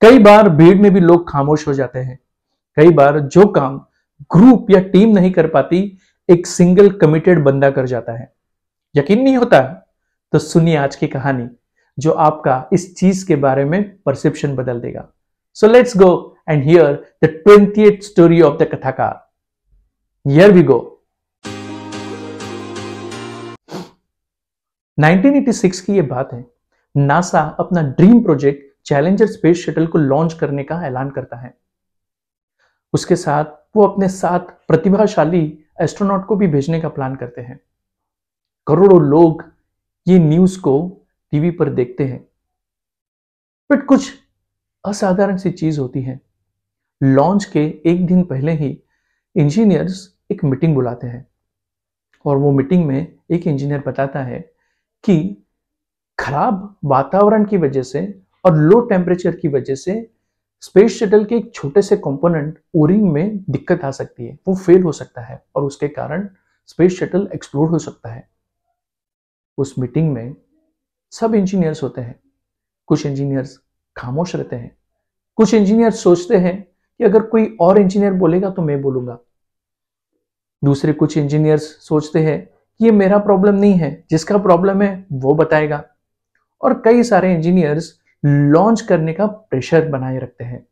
कई बार भीड़ में भी लोग खामोश हो जाते हैं। कई बार जो काम ग्रुप या टीम नहीं कर पाती, एक सिंगल कमिटेड बंदा कर जाता है। यकीन नहीं होता? तो सुनिए आज की कहानी, जो आपका इस चीज के बारे में परसेप्शन बदल देगा। So let's go and here the 20th story of the Kathakar. Here we go. 1986 की यह बात है। नासा अपना dream project Challenger space shuttle को लॉन्च करने का ऐलान करता है। उसके साथ वो अपने साथ प्रतिभाशाली एस्ट्रोनॉट को भी भेजने का प्लान करते हैं। करोड़ों लोग ये न्यूज को टीवी पर देखते हैं, बट कुछ असाधारण सी चीज होती है। लॉन्च के एक दिन पहले ही इंजीनियर्स एक मीटिंग बुलाते हैं और वो मीटिंग में एक इंजीनियर बताता है कि खराब वातावरण की वजह से और लो टेम्परेचर की वजह से स्पेस शटल के एक छोटे से कंपोनेंट ओरिंग में दिक्कत आ सकती है, वो फेल हो सकता है और उसके कारण स्पेस शटल एक्सप्लोड हो सकता है। उस मीटिंग में सब इंजीनियर्स होते हैं। कुछ इंजीनियर्स खामोश रहते हैं, कुछ इंजीनियर्स सोचते हैं कि अगर कोई और इंजीनियर बोलेगा तो मैं बोलूंगा। दूसरे कुछ इंजीनियर्स सोचते हैं कि ये मेरा प्रॉब्लम नहीं है, जिसका प्रॉब्लम है वो बताएगा। और कई सारे इंजीनियर्स लॉन्च करने का प्रेशर बनाए रखते हैं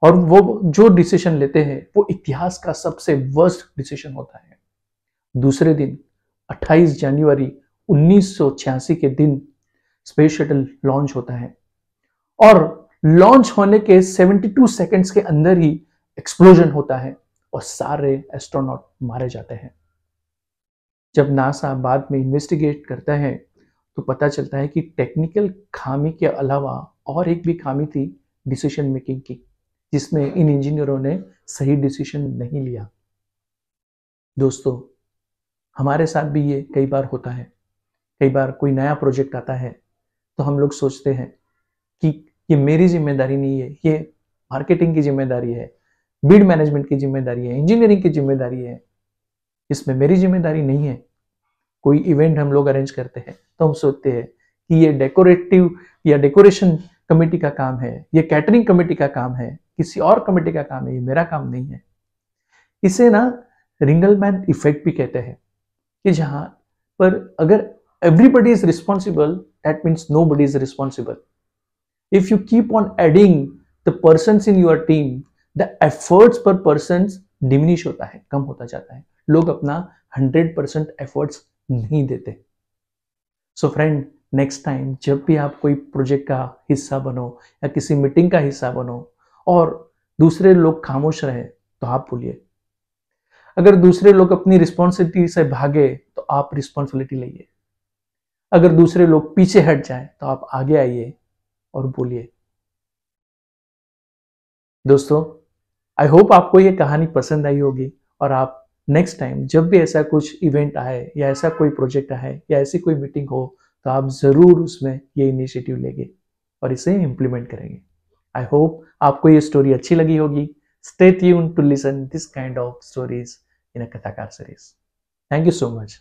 और वो जो डिसीजन लेते हैं वो इतिहास का सबसे वर्स्ट डिसीजन होता है। दूसरे दिन 28 जनवरी 1986 के दिन स्पेस शटल लॉन्च होता है और लॉन्च होने के 72 सेकंड्स के अंदर ही एक्सप्लोजन होता है और सारे एस्ट्रोनॉट मारे जाते हैं। जब नासा बाद में इन्वेस्टिगेट करता है तो पता चलता है कि टेक्निकल खामी के अलावा और एक भी खामी थी डिसीजन मेकिंग की, जिसमें इन इंजीनियरों ने सही डिसीजन नहीं लिया। दोस्तों, हमारे साथ भी ये कई बार होता है। कई बार कोई नया प्रोजेक्ट आता है तो हम लोग सोचते हैं कि ये मेरी जिम्मेदारी नहीं है, ये मार्केटिंग की जिम्मेदारी है, बिड मैनेजमेंट की जिम्मेदारी है, इंजीनियरिंग की जिम्मेदारी है, इसमें मेरी जिम्मेदारी नहीं है। कोई इवेंट हम लोग अरेंज करते हैं तो हम सोचते हैं कि ये डेकोरेटिव या डेकोरेशन कमेटी का काम है, ये कैटरिंग कमेटी का काम है, किसी और कमेटी का काम है, ये मेरा काम नहीं है। इसे ना रिंगलमैन इफेक्ट भी कहते हैं, कि जहां पर अगर everybody is responsible, that means nobody is responsible. If you keep on adding the persons in your team, the efforts पर पर्सन डिमिनिश होता है, कम होता जाता है। लोग अपना 100% एफर्ट्स नहीं देते। सो फ्रेंड, नेक्स्ट टाइम जब भी आप कोई प्रोजेक्ट का हिस्सा बनो या किसी मीटिंग का हिस्सा बनो और दूसरे लोग खामोश रहे तो आप बोलिए। अगर दूसरे लोग अपनी रिस्पॉन्सिबिलिटी से भागे तो आप रिस्पॉन्सिबिलिटी लीजिए। अगर दूसरे लोग पीछे हट जाए तो आप आगे आइए और बोलिए। दोस्तों, आई होप आपको ये कहानी पसंद आई होगी और आप नेक्स्ट टाइम जब भी ऐसा कुछ इवेंट आए या ऐसा कोई प्रोजेक्ट आए या ऐसी कोई मीटिंग हो तो आप जरूर उसमें ये इनिशिएटिव लेंगे और इसे इम्प्लीमेंट करेंगे। आई होप आपको ये स्टोरी अच्छी लगी होगी। Stay tuned to listen this kind of stories in a Kathakar series. Thank you so much.